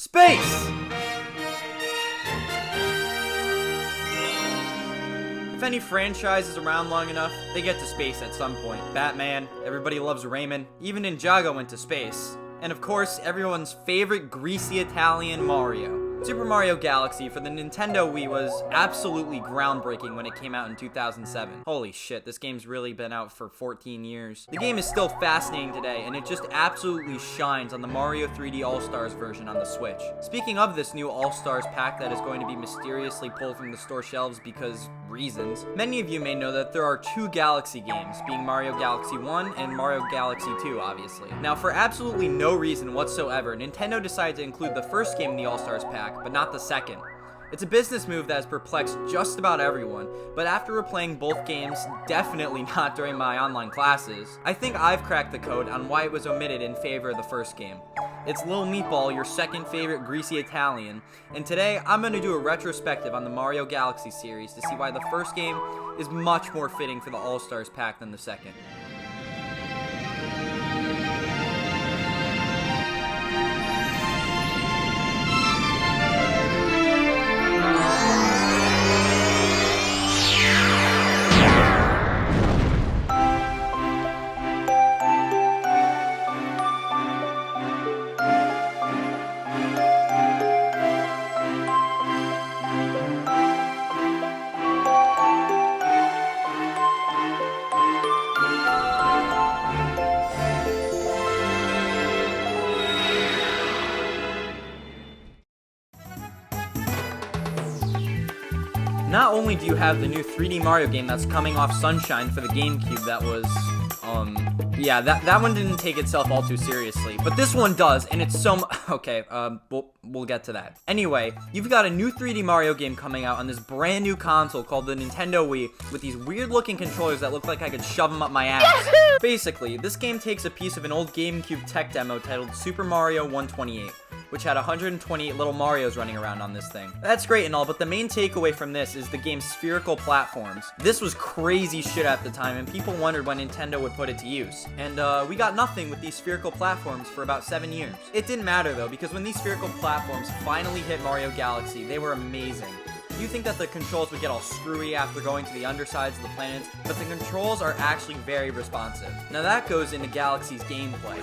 Space! If any franchise is around long enough, they get to space at some point. Batman, everybody loves Raymond, even Ninjago went to space. And of course, everyone's favorite greasy Italian, Mario. Super Mario Galaxy for the Nintendo Wii was absolutely groundbreaking when it came out in 2007. Holy shit, this game's really been out for 14 years. The game is still fascinating today, and it just absolutely shines on the Mario 3D All-Stars version on the Switch. Speaking of this new All-Stars pack that is going to be mysteriously pulled from the store shelves because reasons, many of you may know that there are two Galaxy games, being Mario Galaxy 1 and Mario Galaxy 2, obviously. Now, for absolutely no reason whatsoever, Nintendo decided to include the first game in the All-Stars pack, but not the second. It's a business move that has perplexed just about everyone, but after replaying both games, definitely not during my online classes, I think I've cracked the code on why it was omitted in favor of the first game. It's Lil Meatball, your second favorite greasy Italian, and today I'm going to do a retrospective on the Mario Galaxy series to see why the first game is much more fitting for the All-Stars pack than the second. Not only do you have the new 3D Mario game that's coming off Sunshine for the GameCube that was, yeah, that one didn't take itself all too seriously, but this one does, and it's so okay, we'll get to that. Anyway, you've got a new 3D Mario game coming out on this brand new console called the Nintendo Wii with these weird looking controllers that look like I could shove them up my ass. Basically, this game takes a piece of an old GameCube tech demo titled Super Mario 128. Which had 128 little Marios running around on this thing. That's great and all, but the main takeaway from this is the game's spherical platforms. This was crazy shit at the time, and people wondered when Nintendo would put it to use. And we got nothing with these spherical platforms for about 7 years. It didn't matter though, because when these spherical platforms finally hit Mario Galaxy, they were amazing. You think that the controls would get all screwy after going to the undersides of the planets, but the controls are actually very responsive. Now that goes into Galaxy's gameplay.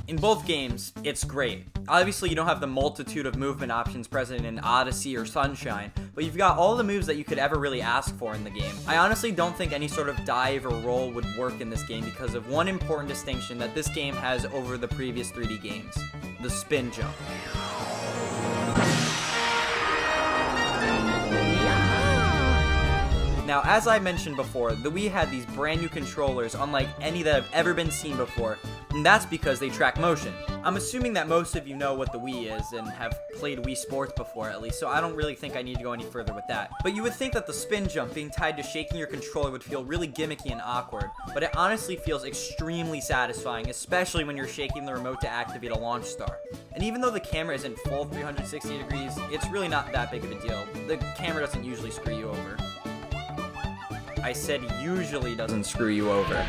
In both games, it's great. Obviously, you don't have the multitude of movement options present in Odyssey or Sunshine, but you've got all the moves that you could ever really ask for in the game. I honestly don't think any sort of dive or roll would work in this game because of one important distinction that this game has over the previous 3D games: the spin jump. Now, as I mentioned before, the Wii had these brand new controllers unlike any that have ever been seen before, and that's because they track motion. I'm assuming that most of you know what the Wii is and have played Wii Sports before at least, so I don't really think I need to go any further with that. But you would think that the spin jump being tied to shaking your controller would feel really gimmicky and awkward, but it honestly feels extremely satisfying, especially when you're shaking the remote to activate a launch star. And even though the camera isn't full 360 degrees, it's really not that big of a deal. The camera doesn't usually screw you over. I said usually doesn't screw you over.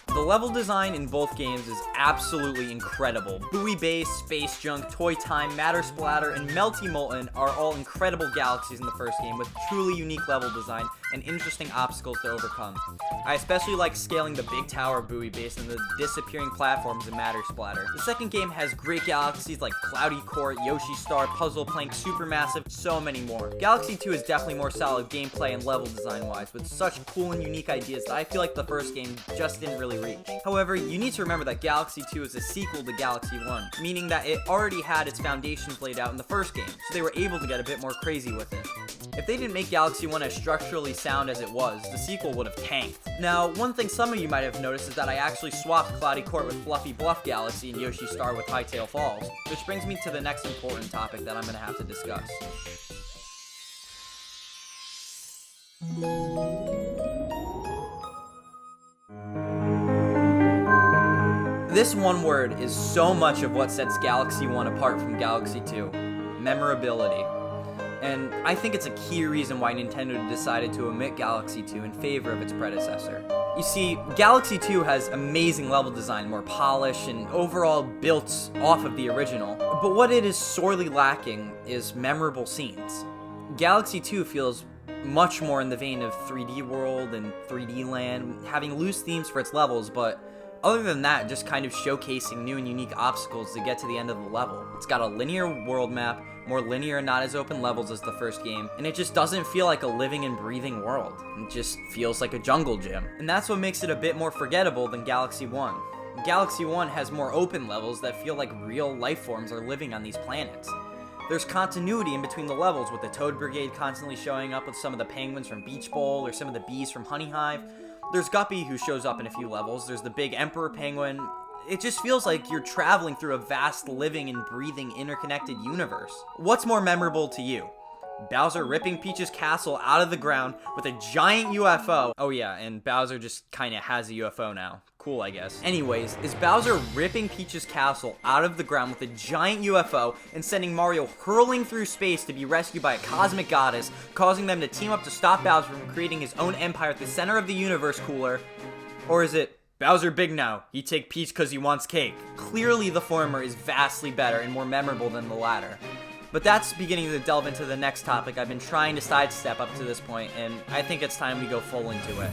The level design in both games is absolutely incredible. Buoy Base, Space Junk, Toy Time, Matter Splatter, and Melty Molten are all incredible galaxies in the first game with truly unique level design and interesting obstacles to overcome. I especially like scaling the big tower of Buoy Base and the disappearing platforms in Matter Splatter. The second game has great galaxies like Cloudy Court, Yoshi Star, Puzzle Plank, Supermassive, so many more. Galaxy 2 is definitely more solid gameplay and level design wise, with such cool and unique ideas that I feel like the first game just didn't really reach. However, you need to remember that Galaxy 2 is a sequel to Galaxy 1, meaning that it already had its foundations laid out in the first game, so they were able to get a bit more crazy with it. If they didn't make Galaxy 1 as structurally sound as it was, the sequel would have tanked. Now, one thing some of you might have noticed is that I actually swapped Cloudy Court with Fluffy Bluff Galaxy and Yoshi Star with Hightail Falls, which brings me to the next important topic that I'm going to have to discuss. This one word is so much of what sets Galaxy 1 apart from Galaxy 2. Memorability. and I think it's a key reason why Nintendo decided to omit Galaxy 2 in favor of its predecessor. You see, Galaxy 2 has amazing level design, more polish, and overall built off of the original, but what it is sorely lacking is memorable scenes. Galaxy 2 feels much more in the vein of 3D World and 3D Land, having loose themes for its levels, but other than that, just kind of showcasing new and unique obstacles to get to the end of the level. It's got a linear world map, more linear and not as open levels as the first game, and it just doesn't feel like a living and breathing world. It just feels like a jungle gym. And that's what makes it a bit more forgettable than Galaxy 1. Galaxy 1 has more open levels that feel like real life forms are living on these planets. There's continuity in between the levels, with the Toad Brigade constantly showing up with some of the penguins from Beach Bowl or some of the bees from Honey Hive. There's Guppy, who shows up in a few levels. There's the big Emperor Penguin. It just feels like you're traveling through a vast, living and breathing, interconnected universe. What's more memorable to you? Bowser ripping Peach's castle out of the ground with a giant UFO. Oh yeah, and Bowser just kinda has a UFO now. Cool, I guess. Anyways, is Bowser ripping Peach's castle out of the ground with a giant UFO and sending Mario hurling through space to be rescued by a cosmic goddess, causing them to team up to stop Bowser from creating his own empire at the center of the universe cooler? Or is it Bowser big now, he take Peach cause he wants cake? Clearly the former is vastly better and more memorable than the latter. But that's beginning to delve into the next topic I've been trying to sidestep up to this point, and I think it's time we go full into it.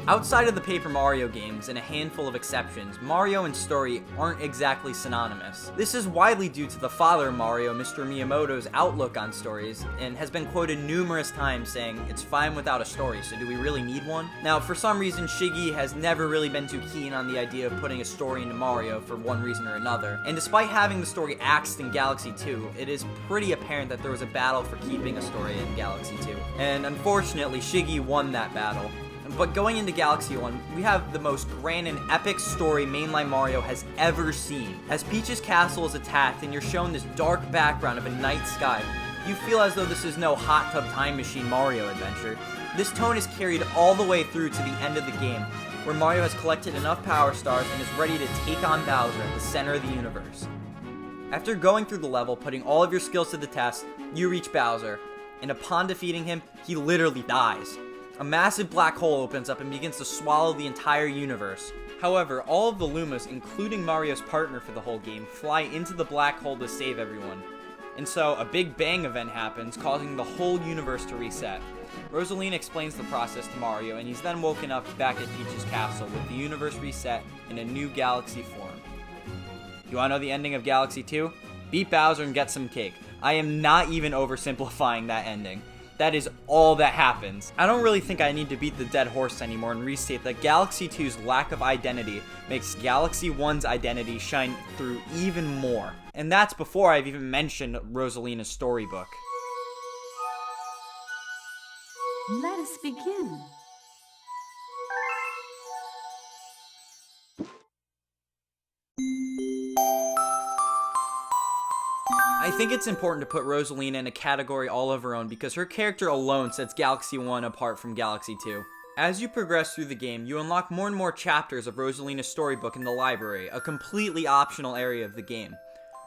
Outside of the Paper Mario games and a handful of exceptions, Mario and story aren't exactly synonymous. This is widely due to the father of Mario, Mr. Miyamoto's outlook on stories, and has been quoted numerous times saying, "It's fine without a story, so do we really need one?" Now, for some reason, Shiggy has never really been too keen on the idea of putting a story into Mario for one reason or another, and despite having the story axed in Galaxy 2, it is pretty apparent that there was a battle for keeping a story in Galaxy 2, and unfortunately, Shiggy won that battle. But going into Galaxy 1, we have the most grand and epic story mainline Mario has ever seen. As Peach's castle is attacked and you're shown this dark background of a night sky, you feel as though this is no hot tub time machine Mario adventure. This tone is carried all the way through to the end of the game, where Mario has collected enough Power Stars and is ready to take on Bowser at the center of the universe. After going through the level, putting all of your skills to the test, you reach Bowser, and upon defeating him, he literally dies. A massive black hole opens up and begins to swallow the entire universe. However, all of the Lumas, including Mario's partner for the whole game, fly into the black hole to save everyone. And so, a big bang event happens, causing the whole universe to reset. Rosalina explains the process to Mario, and he's then woken up back at Peach's castle with the universe reset in a new galaxy form. You wanna know the ending of Galaxy 2? Beat Bowser and get some cake. I am not even oversimplifying that ending. That is all that happens. I don't really think I need to beat the dead horse anymore and restate that Galaxy 2's lack of identity makes Galaxy 1's identity shine through even more. And that's before I've even mentioned Rosalina's storybook. Let us begin. I think it's important to put Rosalina in a category all of her own because her character alone sets Galaxy 1 apart from Galaxy 2. As you progress through the game, you unlock more and more chapters of Rosalina's storybook in the library, a completely optional area of the game.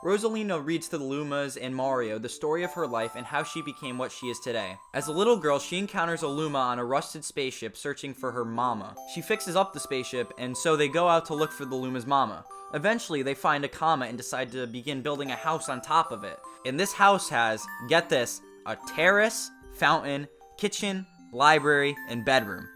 Rosalina reads to the Lumas and Mario the story of her life and how she became what she is today. As a little girl, she encounters a Luma on a rusted spaceship searching for her mama. She fixes up the spaceship, and so they go out to look for the Luma's mama. Eventually, they find a comet and decide to begin building a house on top of it. And this house has, get this, a terrace, fountain, kitchen, library, and bedroom.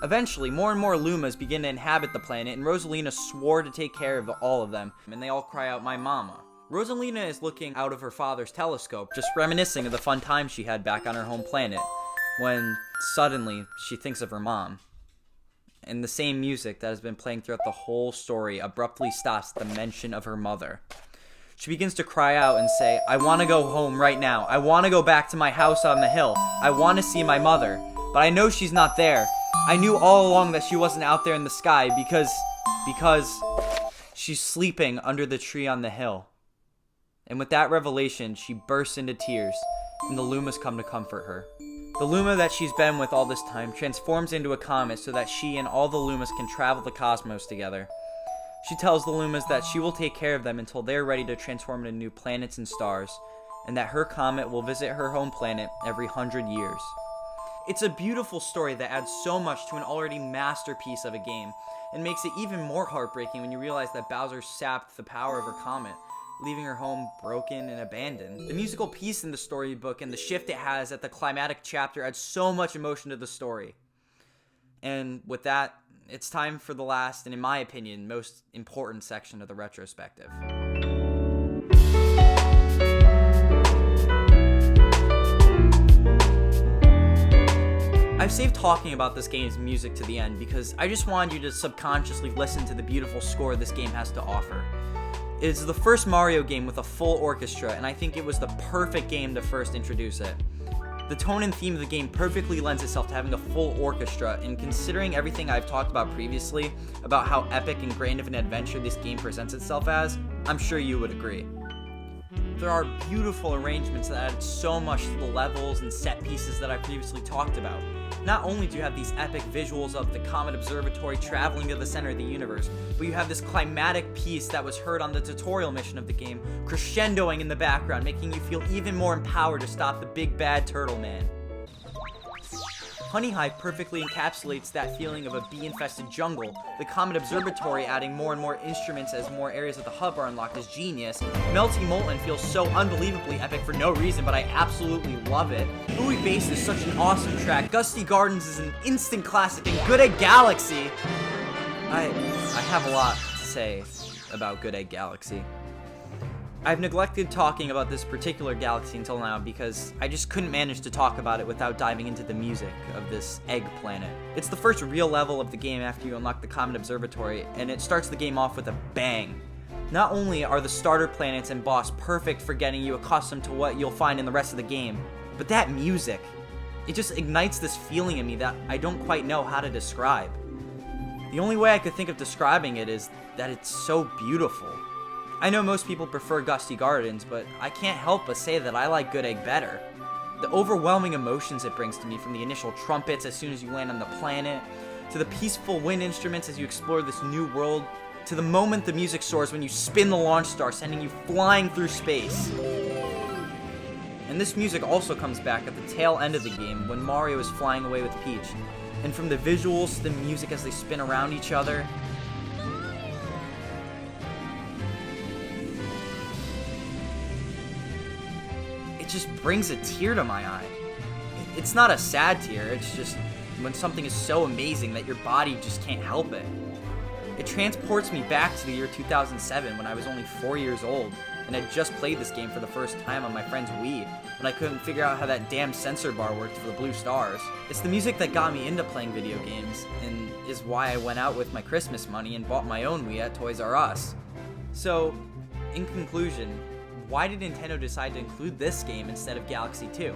Eventually, more and more Lumas begin to inhabit the planet, and Rosalina swore to take care of all of them, and they all cry out, "My mama." Rosalina is looking out of her father's telescope, just reminiscing of the fun times she had back on her home planet, when suddenly she thinks of her mom. And the same music that has been playing throughout the whole story abruptly stops at the mention of her mother. She begins to cry out and say, "I want to go home right now. I want to go back to my house on the hill. I want to see my mother. But I know she's not there. I knew all along that she wasn't out there in the sky because she's sleeping under the tree on the hill." And with that revelation, she bursts into tears, and the Lumas come to comfort her. The Luma that she's been with all this time transforms into a comet so that she and all the Lumas can travel the cosmos together. She tells the Lumas that she will take care of them until they're ready to transform into new planets and stars, and that her comet will visit her home planet every 100 years. It's a beautiful story that adds so much to an already masterpiece of a game, and makes it even more heartbreaking when you realize that Bowser sapped the power of her comet, leaving her home broken and abandoned. The musical piece in the storybook and the shift it has at the climatic chapter adds so much emotion to the story. And with that, it's time for the last, and in my opinion, most important section of the retrospective. I've saved talking about this game's music to the end because I just wanted you to subconsciously listen to the beautiful score this game has to offer. It is the first Mario game with a full orchestra, and I think it was the perfect game to first introduce it. The tone and theme of the game perfectly lends itself to having a full orchestra, and considering everything I've talked about previously, about how epic and grand of an adventure this game presents itself as, I'm sure you would agree. There are beautiful arrangements that add so much to the levels and set pieces that I previously talked about. Not only do you have these epic visuals of the Comet Observatory traveling to the center of the universe, but you have this climatic piece that was heard on the tutorial mission of the game, crescendoing in the background, making you feel even more empowered to stop the big bad turtle man. Honey Hive perfectly encapsulates that feeling of a bee-infested jungle. The Comet Observatory adding more and more instruments as more areas of the hub are unlocked is genius. Melty Molten feels so unbelievably epic for no reason, but I absolutely love it. Ooey Bass is such an awesome track. Gusty Gardens is an instant classic, and Good Egg Galaxy. I have a lot to say about Good Egg Galaxy. I've neglected talking about this particular galaxy until now because I just couldn't manage to talk about it without diving into the music of this egg planet. It's the first real level of the game after you unlock the Comet Observatory, and it starts the game off with a bang. Not only are the starter planets and boss perfect for getting you accustomed to what you'll find in the rest of the game, but that music, it just ignites this feeling in me that I don't quite know how to describe. The only way I could think of describing it is that it's so beautiful. I know most people prefer Gusty Gardens, but I can't help but say that I like Good Egg better. The overwhelming emotions it brings to me, from the initial trumpets as soon as you land on the planet, to the peaceful wind instruments as you explore this new world, to the moment the music soars when you spin the launch star, sending you flying through space. And this music also comes back at the tail end of the game when Mario is flying away with Peach. And from the visuals to the music as they spin around each other, it just brings a tear to my eye. It's not a sad tear, it's just when something is so amazing that your body just can't help it. It transports me back to the year 2007 when I was only 4 years old and had just played this game for the first time on my friend's Wii when I couldn't figure out how that damn sensor bar worked for the blue stars. It's the music that got me into playing video games and is why I went out with my Christmas money and bought my own Wii at Toys R Us. So, in conclusion, why did Nintendo decide to include this game instead of Galaxy 2?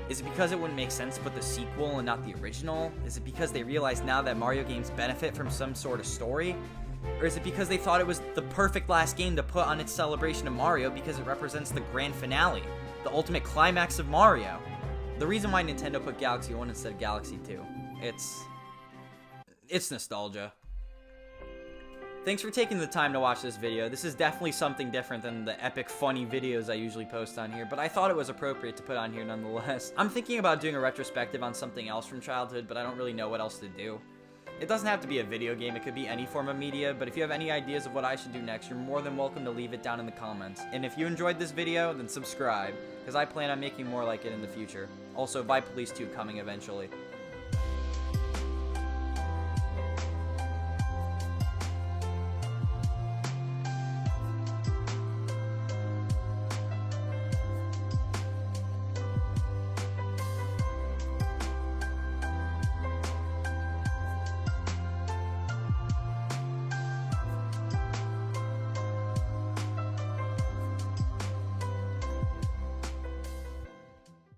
Is it because it wouldn't make sense to put the sequel and not the original? Is it because they realize now that Mario games benefit from some sort of story? Or is it because they thought it was the perfect last game to put on its celebration of Mario because it represents the grand finale, the ultimate climax of Mario? The reason why Nintendo put Galaxy 1 instead of Galaxy 2, it's nostalgia. Thanks for taking the time to watch this video. This is definitely something different than the epic funny videos I usually post on here, but I thought it was appropriate to put on here nonetheless. I'm thinking about doing a retrospective on something else from childhood, but I don't really know what else to do. It doesn't have to be a video game, it could be any form of media, but if you have any ideas of what I should do next, you're more than welcome to leave it down in the comments. And if you enjoyed this video, then subscribe, because I plan on making more like it in the future. Also, Vi Police 2 coming eventually.